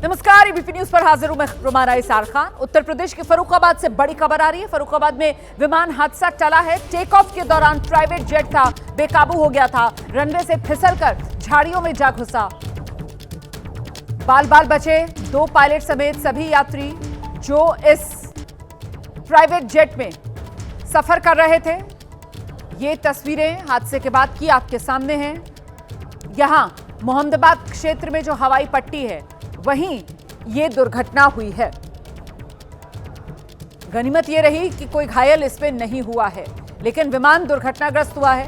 नमस्कार, ABP news पर हाजिर हूं मैं रुमाना इसार खान। उत्तर प्रदेश के फर्रुखाबाद से बड़ी खबर आ रही है। फर्रुखाबाद में विमान हादसा टला है। टेक ऑफ के दौरान प्राइवेट जेट था, बेकाबू हो गया था, रनवे से फिसलकर झाड़ियों में जा घुसा। बाल बाल बचे 2 पायलट समेत सभी यात्री जो इस प्राइवेट जेट में सफर कर रहे थे। ये तस्वीरें हादसे के बाद की आपके सामने हैं। यहां मोहम्मदाबाद क्षेत्र में जो हवाई पट्टी है वहीं ये दुर्घटना हुई है। गनीमत ये रही कि कोई घायल इसमें नहीं हुआ है, लेकिन विमान दुर्घटनाग्रस्त हुआ है।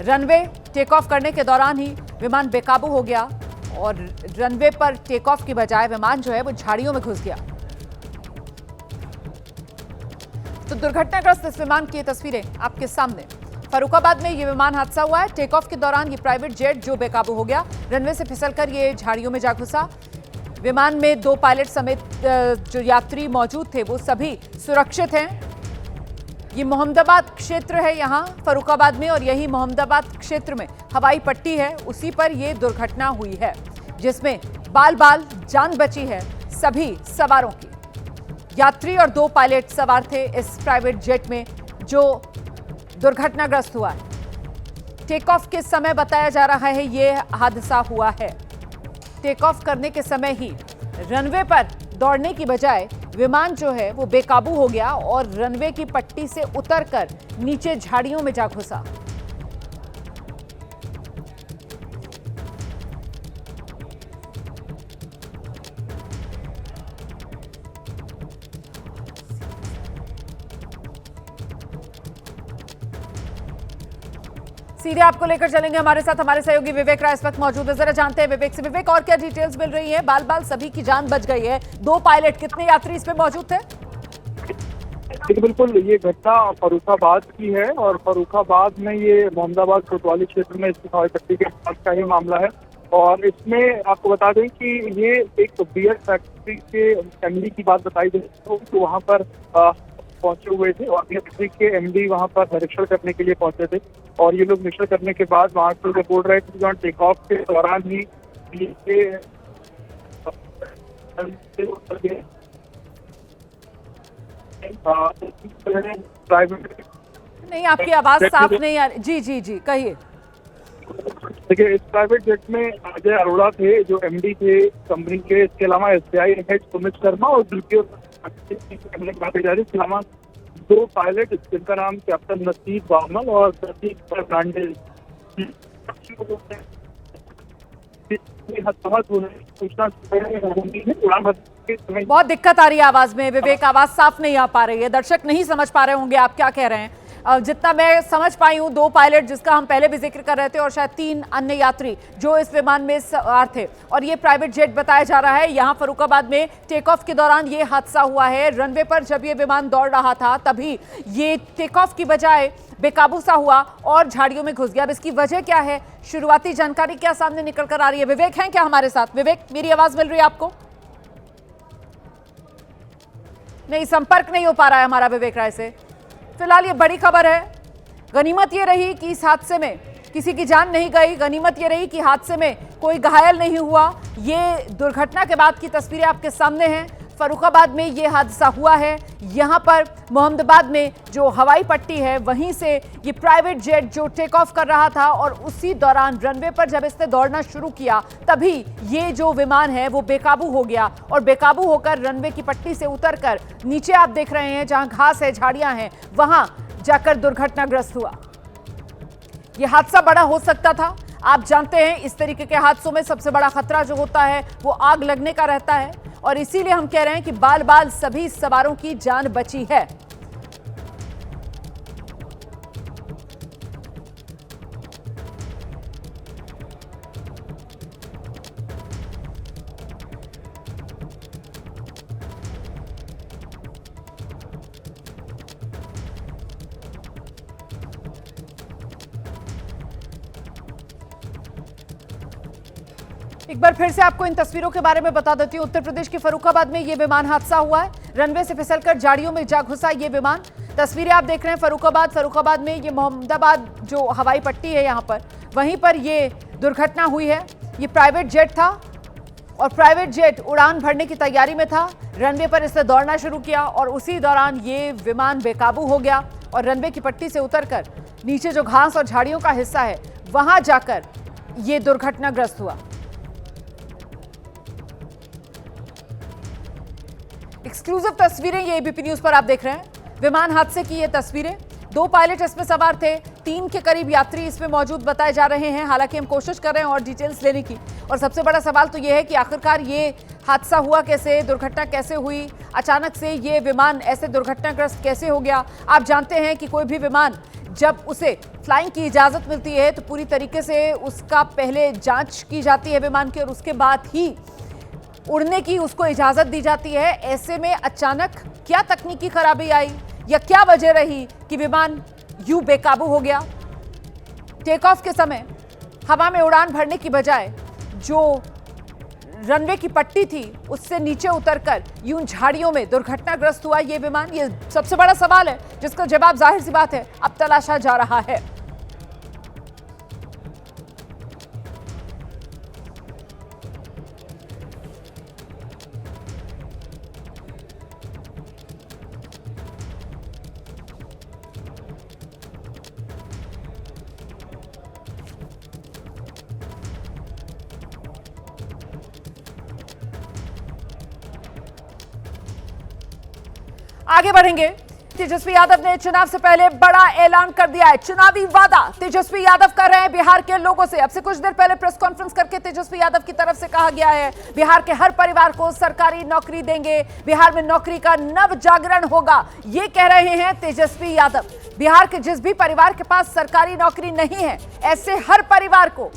रनवे टेक ऑफ करने के दौरान ही विमान बेकाबू हो गया और रनवे पर टेक ऑफ की बजाय विमान जो है वो झाड़ियों में घुस गया। तो दुर्घटनाग्रस्त इस विमान की तस्वीरें आपके सामने। फर्रुखाबाद में ये विमान हादसा हुआ है। टेक ऑफ के दौरान ये प्राइवेट जेट जो बेकाबू हो गया, रनवे से फिसलकर ये झाड़ियों में जा घुसा। विमान में 2 पायलट समेत जो यात्री मौजूद थे वो सभी सुरक्षित हैं। ये मोहम्मदाबाद क्षेत्र है यहाँ फर्रुखाबाद में, और यही मोहम्मदाबाद क्षेत्र में हवाई पट्टी है, उसी पर ये दुर्घटना हुई है जिसमें बाल बाल जान बची है सभी सवारों की। यात्री और 2 पायलट सवार थे इस प्राइवेट जेट में जो दुर्घटनाग्रस्त हुआ है। टेक ऑफ के समय बताया जा रहा है ये हादसा हुआ है। टेक ऑफ करने के समय ही रनवे पर दौड़ने की बजाय विमान जो है वो बेकाबू हो गया और रनवे की पट्टी से उतरकर नीचे झाड़ियों में जा घुसा। सीधे आपको लेकर चलेंगे, हमारे साथ हमारे सहयोगी विवेक राय इस वक्त मौजूद है। जरा जानते हैं विवेक से। विवेक, और क्या डिटेल्स मिल रही है? बाल बाल सभी की जान बच गई है। 2 पायलट, कितने यात्री इसमें मौजूद थे? बिल्कुल, ये घटना फर्रुखाबाद की है और फर्रुखाबाद में ये मोहम्मदाबाद कोतवाली क्षेत्र में स्थित हवाई पट्टी के पास का ही मामला है। और इसमें आपको बता दें कि ये एक बियर फैक्ट्री के एमडी की बात बताई गई, तो वहाँ पर पहुंचे हुए थे और फैक्ट्री के एमडी वहां पर निरीक्षण करने के लिए पहुंचे थे। और ये लोग निरीक्षण करने के बाद वहां से बोल रहे थे कि टेक ऑफ के दौरान ही प्राइवेट नहीं, आपकी आवाज साफ नहीं आ रही। जी जी जी, कहिए। देखिए, इस प्राइवेट जेट में अजय अरोड़ा थे जो एमडी थे कंपनी के। इसके अलावा एसबीआई हेड सुमित शर्मा और द्वितीय बात जा रही। इसके अलावा 2 पायलट जिनका नाम कैप्टन नसीब बामल और प्रतीक ब्रांडे। बहुत दिक्कत आ रही है आवाज में विवेक, आवाज साफ नहीं आ पा रही है। दर्शक नहीं समझ पा रहे होंगे आप क्या कह रहे हैं। जितना मैं समझ पाई हूँ, 2 पायलट जिसका हम पहले भी जिक्र कर रहे थे और शायद 3 अन्य यात्री जो इस विमान में सवार थे, और ये प्राइवेट जेट बताया जा रहा है। यहाँ फर्रुखाबाद में टेक ऑफ के दौरान ये हादसा हुआ है। रनवे पर जब ये विमान दौड़ रहा था तभी ये टेक ऑफ की बजाय बेकाबू सा हुआ और झाड़ियों में घुस गया। अब इसकी वजह क्या है, शुरुआती जानकारी क्या सामने निकल कर आ रही है? विवेक हैं क्या हमारे साथ? विवेक, मेरी आवाज मिल रही है आपको? नहीं, संपर्क नहीं हो पा रहा है हमारा विवेक राय से। फिलहाल ये बड़ी खबर है। गनीमत ये रही कि इस हादसे में किसी की जान नहीं गई। गनीमत ये रही कि हादसे में कोई घायल नहीं हुआ। ये दुर्घटना के बाद की तस्वीरें आपके सामने हैं। फर्रुखाबाद में ये हादसा हुआ है। यहाँ पर मोहम्मदाबाद में जो हवाई पट्टी है वहीं से ये प्राइवेट जेट जो टेक ऑफ कर रहा था और उसी दौरान रनवे पर जब इसने दौड़ना शुरू किया तभी ये जो विमान है वो बेकाबू हो गया और बेकाबू होकर रनवे की पट्टी से उतरकर नीचे आप देख रहे हैं जहां घास है, झाड़ियां हैं, वहां जाकर दुर्घटनाग्रस्त हुआ। ये हादसा बड़ा हो सकता था। आप जानते हैं इस तरीके के हादसों में सबसे बड़ा खतरा जो होता है वो आग लगने का रहता है, और इसीलिए हम कह रहे हैं कि बाल बाल सभी सवारों की जान बची है। एक बार फिर से आपको इन तस्वीरों के बारे में बता देती हूँ। उत्तर प्रदेश के फर्रुखाबाद में ये विमान हादसा हुआ है। रनवे से फिसलकर झाड़ियों में जा घुसा ये विमान। तस्वीरें आप देख रहे हैं फर्रुखाबाद में ये मोहम्मदाबाद जो हवाई पट्टी है यहाँ पर, वहीं पर ये दुर्घटना हुई है। ये प्राइवेट जेट था और प्राइवेट जेट उड़ान भरने की तैयारी में था। रनवे पर इसने दौड़ना शुरू किया और उसी दौरान ये विमान बेकाबू हो गया और रनवे की पट्टी से उतरकर नीचे जो घास और झाड़ियों का हिस्सा है वहां जाकर ये दुर्घटनाग्रस्त हुआ। एक्सक्लूसिव तस्वीरें ये एबीपी न्यूज पर आप देख रहे हैं। विमान हादसे की ये तस्वीरें, 2 पायलट इसमें सवार थे, 3 के करीब यात्री इसमें मौजूद बताए जा रहे हैं। हालांकि हम कोशिश कर रहे हैं और डिटेल्स लेने की, और सबसे बड़ा सवाल तो यह है कि आखिरकार ये हादसा हुआ कैसे, दुर्घटना कैसे हुई, अचानक से ये विमान ऐसे दुर्घटनाग्रस्त कैसे हो गया। आप जानते हैं कि कोई भी विमान जब उसे फ्लाइंग की इजाजत मिलती है तो पूरी तरीके से उसका पहले जांच की जाती है विमान की, और उसके बाद ही उड़ने की उसको इजाजत दी जाती है। ऐसे में अचानक क्या तकनीकी खराबी आई या क्या वजह रही कि विमान यूं बेकाबू हो गया। टेक ऑफ के समय हवा में उड़ान भरने की बजाय जो रनवे की पट्टी थी उससे नीचे उतरकर यूं झाड़ियों में दुर्घटनाग्रस्त हुआ ये विमान। ये सबसे बड़ा सवाल है जिसका जवाब जाहिर सी बात है अब तलाशा जा रहा है। आगे बढ़ेंगे। तेजस्वी यादव ने चुनाव से पहले बड़ा ऐलान कर दिया है, चुनावी वादा तेजस्वी यादव कर रहे हैं बिहार के लोगों से। अब से कुछ देर पहले प्रेस कॉन्फ्रेंस करके तेजस्वी यादव की तरफ से कहा गया है बिहार के हर परिवार को सरकारी नौकरी देंगे, बिहार में नौकरी का नव जागरण होगा, ये कह रहे हैं तेजस्वी यादव। बिहार के जिस भी परिवार के पास सरकारी नौकरी नहीं है ऐसे हर परिवार को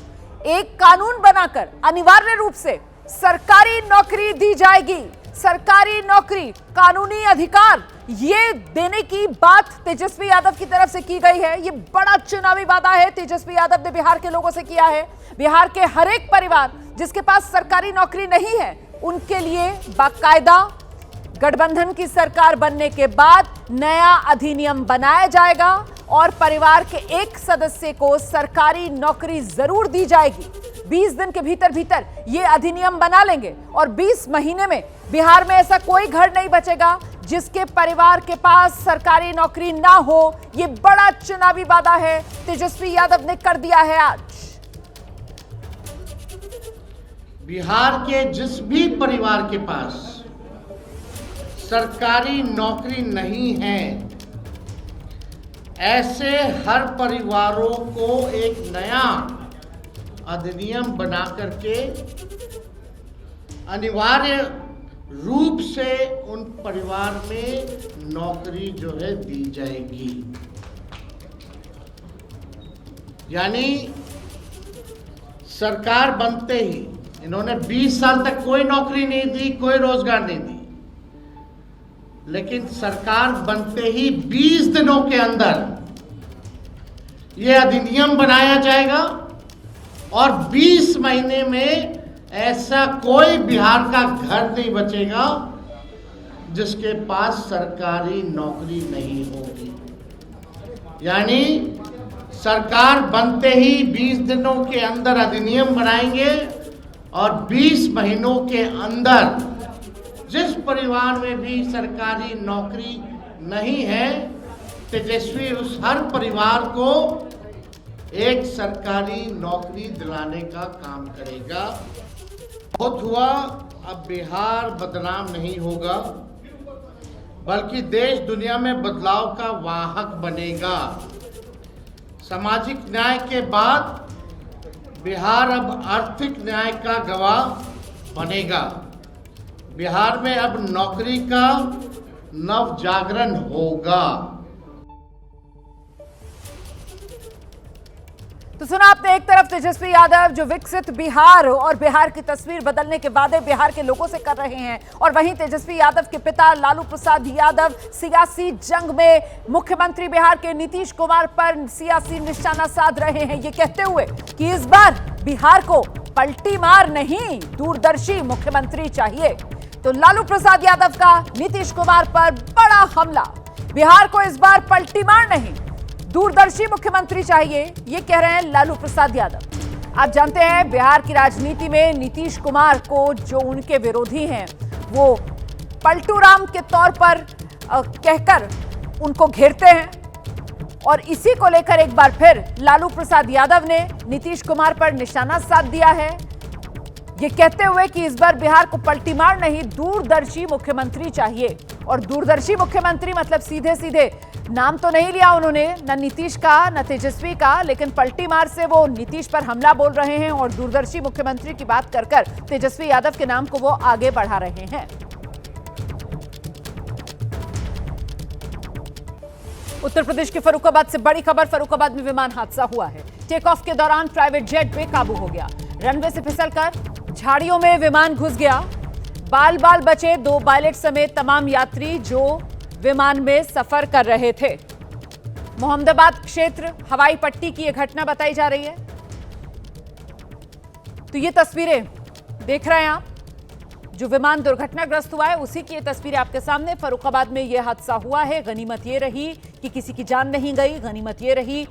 एक कानून बनाकर अनिवार्य रूप से सरकारी नौकरी दी जाएगी। सरकारी नौकरी, कानूनी अधिकार ये देने की बात तेजस्वी यादव की तरफ से की गई है। ये बड़ा चुनावी वादा है तेजस्वी यादव ने बिहार के लोगों से किया है। बिहार के हर एक परिवार जिसके पास सरकारी नौकरी नहीं है उनके लिए बाकायदा गठबंधन की सरकार बनने के बाद नया अधिनियम बनाया जाएगा और परिवार के एक सदस्य को सरकारी नौकरी जरूर दी जाएगी। 20 दिन के भीतर भीतर ये अधिनियम बना लेंगे और 20 महीने में बिहार में ऐसा कोई घर नहीं बचेगा जिसके परिवार के पास सरकारी नौकरी ना हो। ये बड़ा चुनावी वादा है तेजस्वी यादव ने कर दिया है आज। बिहार के जिस भी परिवार के पास सरकारी नौकरी नहीं है ऐसे हर परिवारों को एक नया अधिनियम बना करके अनिवार्य रूप से उन परिवार में नौकरी जो है दी जाएगी। यानी सरकार बनते ही इन्होंने 20 साल तक कोई नौकरी नहीं दी, कोई रोजगार नहीं दी, लेकिन सरकार बनते ही 20 दिनों के अंदर यह अधिनियम बनाया जाएगा और 20 महीने में ऐसा कोई बिहार का घर नहीं बचेगा जिसके पास सरकारी नौकरी नहीं होगी। यानी सरकार बनते ही 20 दिनों के अंदर अधिनियम बनाएंगे और 20 महीनों के अंदर जिस परिवार में भी सरकारी नौकरी नहीं है तेजस्वी उस हर परिवार को एक सरकारी नौकरी दिलाने का काम करेगा। बहुत हुआ, अब बिहार बदनाम नहीं होगा बल्कि देश दुनिया में बदलाव का वाहक बनेगा। सामाजिक न्याय के बाद बिहार अब आर्थिक न्याय का गवाह बनेगा। बिहार में अब नौकरी का नव जागरण होगा। तो सुना आपने एक तरफ तेजस्वी यादव जो विकसित बिहार और बिहार की तस्वीर बदलने के वादे बिहार के लोगों से कर रहे हैं, और वहीं तेजस्वी यादव के पिता लालू प्रसाद यादव सियासी जंग में मुख्यमंत्री बिहार के नीतीश कुमार पर सियासी निशाना साध रहे हैं, ये कहते हुए कि इस बार बिहार को पलटी मार नहीं दूरदर्शी मुख्यमंत्री चाहिए। तो लालू प्रसाद यादव का नीतीश कुमार पर बड़ा हमला, बिहार को इस बार पलटी मार नहीं दूरदर्शी मुख्यमंत्री चाहिए, ये कह रहे हैं लालू प्रसाद यादव। आप जानते हैं बिहार की राजनीति में नीतीश कुमार को जो उनके विरोधी हैं वो पलटू राम के तौर पर कहकर उनको घेरते हैं और इसी को लेकर एक बार फिर लालू प्रसाद यादव ने नीतीश कुमार पर निशाना साध दिया है, ये कहते हुए कि इस बार बिहार को पलटीमार नहीं दूरदर्शी मुख्यमंत्री चाहिए। और दूरदर्शी मुख्यमंत्री मतलब सीधे सीधे नाम तो नहीं लिया उन्होंने, न नीतीश का न तेजस्वी का, लेकिन पलटीमार से वो नीतीश पर हमला बोल रहे हैं और दूरदर्शी मुख्यमंत्री की बात कर कर तेजस्वी यादव के नाम को वो आगे बढ़ा रहे हैं। उत्तर प्रदेश के फर्रुखाबाद से बड़ी खबर, फर्रुखाबाद में विमान हादसा हुआ है। टेक ऑफ के दौरान प्राइवेट जेट बेकाबू हो गया, रनवे से फिसलकर झाड़ियों में विमान घुस गया। बाल बाल बचे 2 पायलट समेत तमाम यात्री जो विमान में सफर कर रहे थे। मोहम्मदाबाद क्षेत्र हवाई पट्टी की यह घटना बताई जा रही है। तो ये तस्वीरें देख रहे हैं आप, जो विमान दुर्घटनाग्रस्त हुआ है उसी की ये तस्वीरें आपके सामने। फर्रुखाबाद में यह हादसा हुआ है। गनीमत ये रही कि किसी की जान नहीं गई, गनीमत ये रही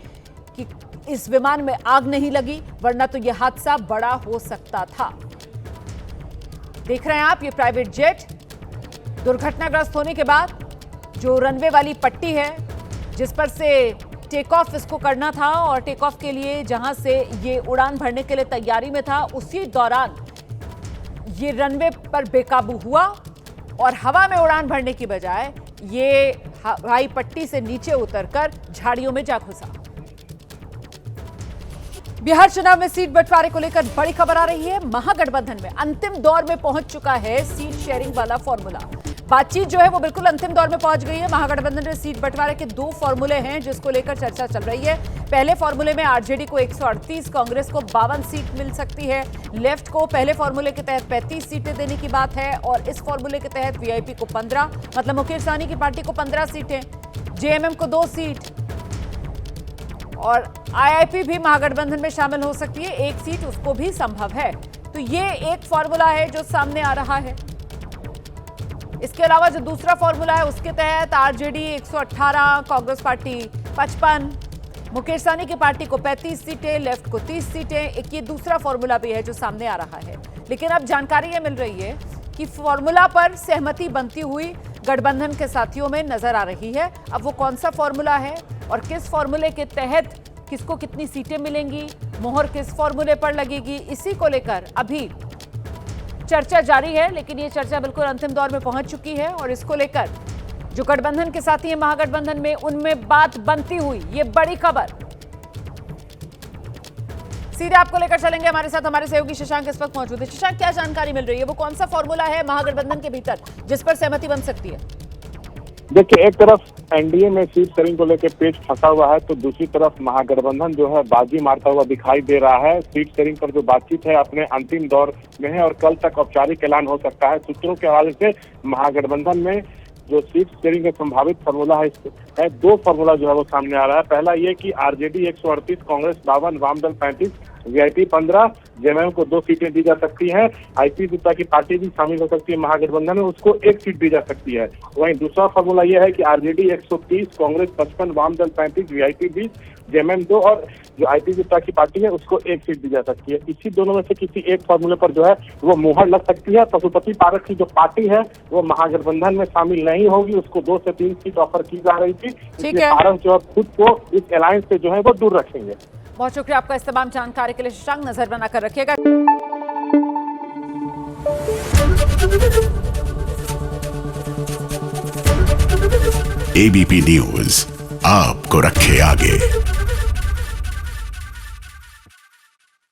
कि इस विमान में आग नहीं लगी, वरना तो यह हादसा बड़ा हो सकता था। देख रहे हैं आप, ये प्राइवेट जेट दुर्घटनाग्रस्त होने के बाद जो रनवे वाली पट्टी है जिस पर से टेक ऑफ इसको करना था और टेक ऑफ के लिए जहां से ये उड़ान भरने के लिए तैयारी में था, उसी दौरान ये रनवे पर बेकाबू हुआ और हवा में उड़ान भरने की बजाय ये हवाई पट्टी से नीचे उतरकर झाड़ियों में जा घुसा। बिहार चुनाव में सीट बंटवारे को लेकर बड़ी खबर आ रही है। महागठबंधन में अंतिम दौर में पहुंच चुका है सीट शेयरिंग वाला फॉर्मूला। बातचीत जो है वो बिल्कुल अंतिम दौर में पहुंच गई है। महागठबंधन में सीट बंटवारे के 2 फॉर्मूले हैं जिसको लेकर चर्चा चल रही है। पहले फॉर्मूले में आरजेडी को 138, कांग्रेस को 52 सीट मिल सकती है। लेफ्ट को पहले फॉर्मूले के तहत 35 सीटें देने की बात है और इस फॉर्मूले के तहत वीआईपी को 15, मतलब मुकेश सहनी की पार्टी को 15 सीटें, जेएमएम को 2 सीट और आईआईपी भी महागठबंधन में शामिल हो सकती है, 1 सीट उसको भी संभव है। तो ये एक फॉर्मूला है जो सामने आ रहा है। इसके अलावा जो दूसरा फॉर्मूला है उसके तहत आरजेडी 118, कांग्रेस पार्टी 55, मुकेश सहनी की पार्टी को 35 सीटें, लेफ्ट को 30 सीटें। एक ये दूसरा फॉर्मूला भी है जो सामने आ रहा है। लेकिन अब जानकारी ये मिल रही है कि फॉर्मूला पर सहमति बनती हुई गठबंधन के साथियों में नजर आ रही है। अब वो कौन सा फॉर्मूला है और किस फॉर्मूले के तहत किसको कितनी सीटें मिलेंगी, मोहर किस फॉर्मूले पर लगेगी, इसी को लेकर अभी चर्चा जारी है। लेकिन ये चर्चा बिल्कुल अंतिम दौर में पहुंच चुकी है और इसको लेकर जो गठबंधन के साथी हैं महागठबंधन में, उनमें बात बनती हुई ये बड़ी खबर। सीधे आपको लेकर चलेंगे, हमारे साथ हमारे सहयोगी शशांक इस वक्त मौजूद है। शशांक, क्या जानकारी मिल रही है, वो कौन सा फॉर्मूला है महागठबंधन के भीतर जिस पर सहमति बन सकती है? देखिए, एक तरफ एनडीए में सीट शेयरिंग को लेकर पेच फंसा हुआ है तो दूसरी तरफ महागठबंधन जो है बाजी मारता हुआ दिखाई दे रहा है। सीट शेयरिंग पर जो बातचीत है अपने अंतिम दौर में है और कल तक औपचारिक ऐलान हो सकता है। सूत्रों के हवाले से महागठबंधन में जो सीट शेयरिंग का संभावित फॉर्मूला है 2 फॉर्मूला जो है वो सामने आ रहा है। पहला ये कि आरजेडी 138, कांग्रेस 52, वामदल 35, वीआईपी 15, जेएमएम को 2 सीटें दी जा सकती हैं। आईपी गुप्ता की पार्टी भी शामिल हो सकती है महागठबंधन में, उसको 1 सीट दी जा सकती है। वहीं दूसरा फॉर्मूला यह है कि आरजेडी 130, कांग्रेस 55, वामदल 35, वीआईपी 20, जेएमएम 2 और जो आईपी गुप्ता की पार्टी है उसको 1 सीट दी जा सकती है। इसी दोनों में से किसी एक फॉर्मूले पर जो है वो मुहर लग सकती है। पशुपति पारक की जो पार्टी है वो महागठबंधन में शामिल नहीं होगी, उसको 2 से 3 सीट ऑफर की जा रही थी। इसलिए पारस जो है खुद को इस अलायंस से जो है वो दूर रखेंगे। बहुत शुक्रिया आपका इस तमाम जानकारी के लिए शशांक, नजर बनाकर रखिएगा। एबीपी न्यूज आपको रखे आगे।